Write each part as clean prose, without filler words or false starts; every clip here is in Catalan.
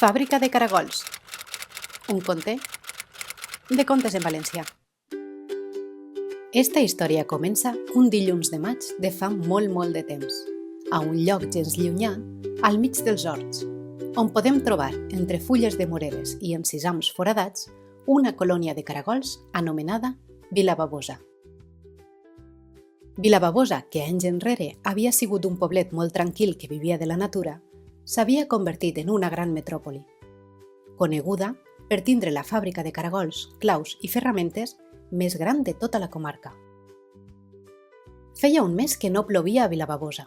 Fàbrica de caragols. Un conte de contes en valencià. Esta història comença un dilluns de maig de fa molt de temps, a un lloc gens llunyà, al mig dels horts, on podem trobar, entre fulles de moreres i encisams foradats, una colònia de caragols anomenada Vilababosa. Vilababosa, que anys enrere havia sigut un poblet molt tranquil que vivia de la natura, s'havia convertit en una gran metròpoli, coneguda per tindre la fàbrica de caragols, claus i ferramentes més gran de tota la comarca. Feia un mes que no plovia a Vilababosa.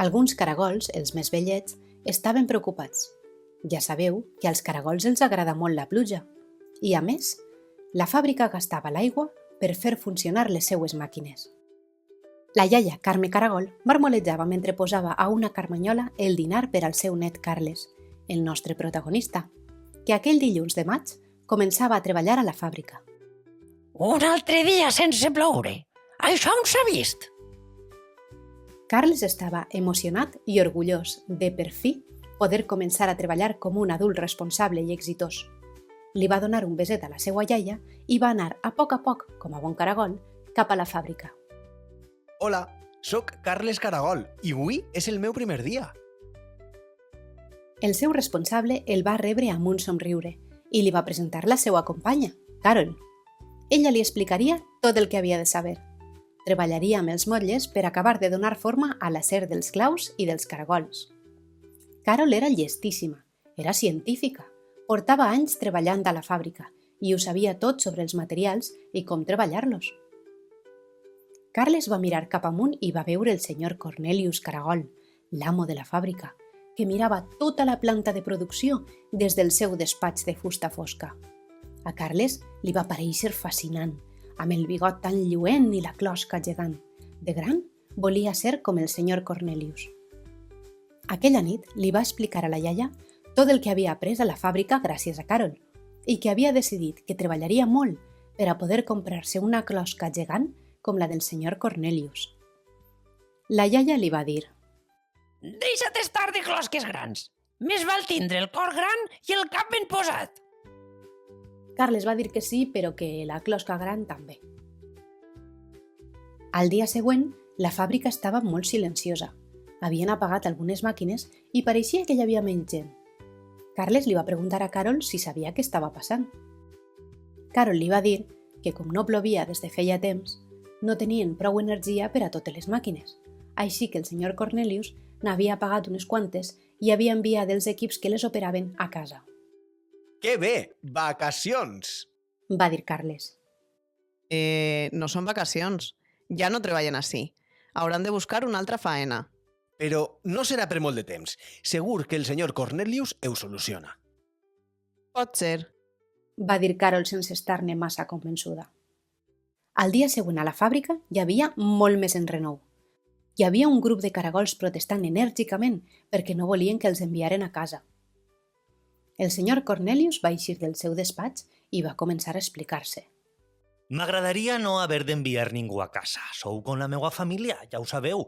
Alguns caragols, els més vellets, estaven preocupats. Ja sabeu que als caragols els agrada molt la pluja i, a més, la fàbrica gastava l'aigua per fer funcionar les seues màquines. La iaia Carme Caragol marmolejava mentre posava a una carmanyola el dinar per al seu net Carles, el nostre protagonista, que aquell dilluns de maig començava a treballar a la fàbrica. Un altre dia sense ploure. Això on s'ha vist? Carles estava emocionat i orgullós de, per fi, poder començar a treballar com un adult responsable i exitós. Li va donar un beset a la seva iaia i va anar a poc, com a bon caragol, cap a la fàbrica. Hola, sóc Carles Caragol i avui és el meu primer dia. El seu responsable el va rebre amb un somriure i li va presentar la seva companya, Carol. Ella li explicaria tot el que havia de saber. Treballaria amb els motlles per acabar de donar forma a l'acer dels claus i dels caragols. Carol era llestíssima, era científica, portava anys treballant a la fàbrica i ho sabia tot sobre els materials i com treballar-los. Carles va mirar cap amunt i va veure el senyor Cornelius Caragol, l'amo de la fàbrica, que mirava tota la planta de producció des del seu despatx de fusta fosca. A Carles li va parèixer fascinant, amb el bigot tan lluent i la closca gegant. De gran, volia ser com el senyor Cornelius. Aquella nit li va explicar a la iaia tot el que havia après a la fàbrica gràcies a Carol i que havia decidit que treballaria molt per a poder comprar-se una closca gegant com la del senyor Cornelius. La iaia li va dir: Deixa't estar de closques grans. Més val tindre el cor gran i el cap ben posat. Carles va dir que sí, però que la closca gran també. Al dia següent, la fàbrica estava molt silenciosa. Havien apagat algunes màquines i pareixia que hi havia menys gent. Carles li va preguntar a Carol si sabia què estava passant. Carol li va dir que, com no plovia des de feia temps, no tenien prou energia per a totes les màquines, així que el senyor Cornelius n'havia apagat unes quantes i havia enviat els equips que les operaven a casa. Que bé! Vacacions! Va dir Carles. No són vacacions. Ja no treballen així. Hauran de buscar una altra faena. Però no serà per molt de temps. Segur que el senyor Cornelius ho soluciona. Pot ser. Va dir Carol sense estar-ne massa convençuda. Al dia següent a la fàbrica hi havia molt més enrenou. Hi havia un grup de caragols protestant enèrgicament perquè no volien que els enviaren a casa. El senyor Cornelius va eixir del seu despatx i va començar a explicar-se. M'agradaria no haver d'enviar ningú a casa. Sou com la meva família, ja ho sabeu.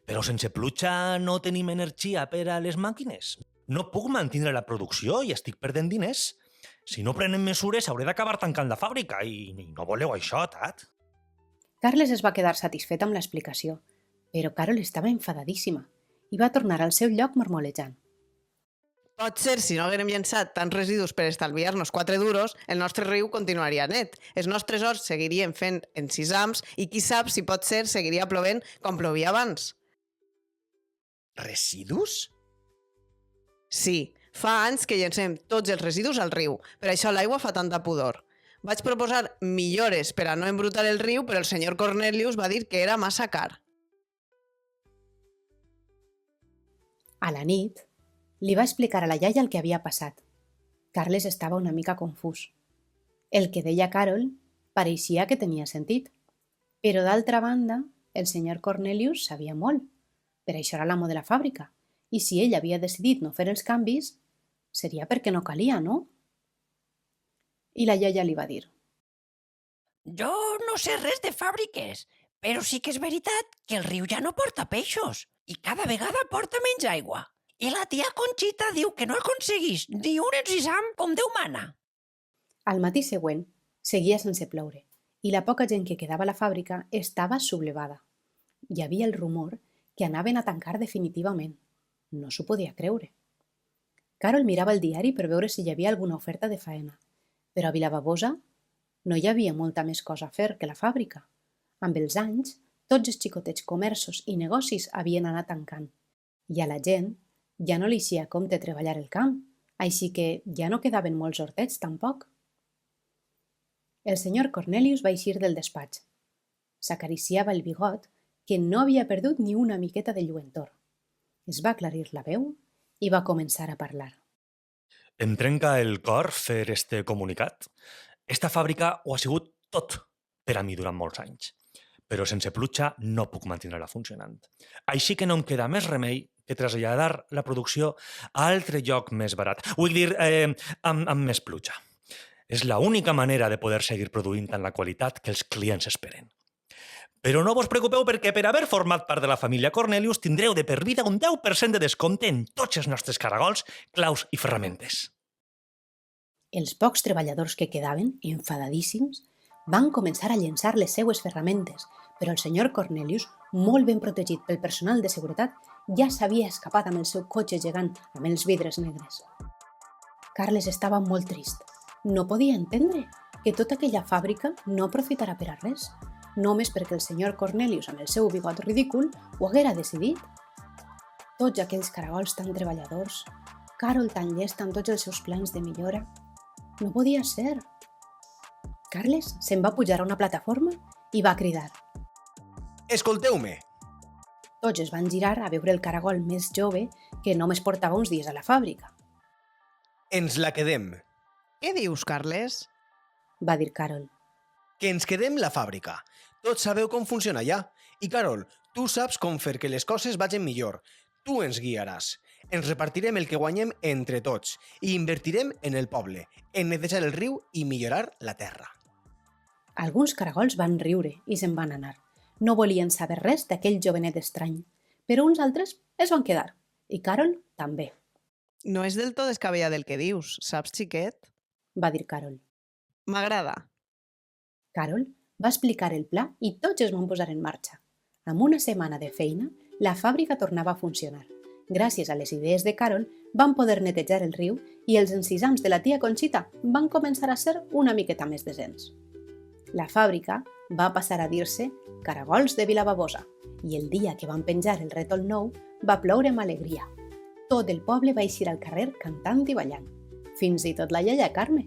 Però sense pluja no tenim energia per a les màquines. No puc mantenir la producció i estic perdent diners. Si no prenem mesures, hauré d'acabar tancant la fàbrica i no voleu això, tat? Carles es va quedar satisfet amb l'explicació, però Carol estava enfadadíssima i va tornar al seu lloc marmolejant. Pot ser, si no haguérem llençat tants residus per estalviar-nos 4 duros, el nostre riu continuaria net. Els nostres horts seguirien fent encisams i qui sap si pot ser seguiria plovent com plovia abans. Residus? Sí, fa anys que llencem tots els residus al riu, per això l'aigua fa tanta pudor. Vaig proposar millores per a no embrutar el riu, però el senyor Cornelius va dir que era massa car. A la nit, li va explicar a la iaia el que havia passat. Carles estava una mica confús. El que deia Carol pareixia que tenia sentit, però d'altra banda, el senyor Cornelius sabia molt. Per això era l'amo de la fàbrica, i si ell havia decidit no fer els canvis, seria perquè no calia, no? I la iaia li va dir: Jo no sé res de fàbriques, però sí que és veritat que el riu ja no porta peixos i cada vegada porta menys aigua. I la tia Conxita diu que no aconseguís ni un encisam com Déu mana. Al matí següent seguia sense ploure i la poca gent que quedava a la fàbrica estava sublevada. Hi havia el rumor que anaven a tancar definitivament. No s'ho podia creure. Carol mirava el diari per veure si hi havia alguna oferta de faena, però a Vilababosa no hi havia molta més cosa a fer que la fàbrica. Amb els anys, tots els xicotets comerços i negocis havien anat tancant i a la gent ja no li eixia a compte treballar el camp, així que ja no quedaven molts hortets tampoc. El senyor Cornelius va eixir del despatx. S'acariciava el bigot, que no havia perdut ni una miqueta de lluentor. Es va aclarir la veu i va començar a parlar. Em trenca el cor fer este comunicat. Esta fàbrica ho ha sigut tot per a mi durant molts anys. Però sense pluja no puc mantenir-la funcionant. Així que no em queda més remei que traslladar la producció a altre lloc més barat. Vull dir, amb més pluja. És l'única manera de poder seguir produint amb la qualitat que els clients esperen. Però no vos preocupeu perquè per haver format part de la família Cornelius tindreu de per vida un 10% de descompte en tots els nostres caragols, claus i ferramentes. Els pocs treballadors que quedaven, enfadadíssims, van començar a llençar les seues ferramentes, però el senyor Cornelius, molt ben protegit pel personal de seguretat, ja s'havia escapat amb el seu cotxe gegant amb els vidres negres. Carles estava molt trist. No podia entendre que tota aquella fàbrica no aprofitarà per a res, només perquè el senyor Cornelius, amb el seu bigot ridícul, ho haguera decidit. Tots aquells caragols tan treballadors, Carol tan llesta amb tots els seus plans de millora, no podia ser. Carles se'n va pujar a una plataforma i va cridar. Escolteu-me! Tots es van girar a veure el caragol més jove que només portava uns dies a la fàbrica. Ens la quedem. Què dius, Carles? Va dir Carol. Que ens quedem la fàbrica. Tots sabeu com funciona allà. I, Carol, tu saps com fer que les coses vagin millor. Tu ens guiaràs. Ens repartirem el que guanyem entre tots i invertirem en el poble, en netejar el riu i millorar la terra. Alguns caragols van riure i se'n van anar. No volien saber res d'aquell jovenet estrany, però uns altres es van quedar, i Carol també. No és del tot descabellada del que dius, saps, xiquet? Va dir Carol. M'agrada. Carol va explicar el pla i tots es van posar en marxa. Amb una setmana de feina, la fàbrica tornava a funcionar. Gràcies a les idees de Carol, van poder netejar el riu i els encisams de la tia Conxita van començar a ser una miqueta més decents. La fàbrica va passar a dir-se Caragols de Vilababosa i el dia que van penjar el rètol nou va ploure amb alegria. Tot el poble va eixir al carrer cantant i ballant, fins i tot la iaia Carme.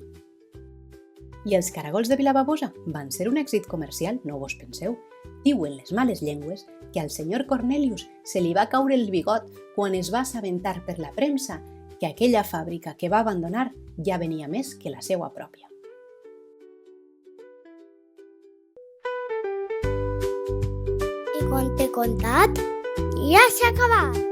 I els caragols de Vilababosa van ser un èxit comercial, no vos penseu. Diuen les males llengües que al senyor Cornelius se li va caure el bigot quan es va assabentar per la premsa que aquella fàbrica que va abandonar ja venia més que la seua pròpia. I quan t'he contat, ja s'ha acabat.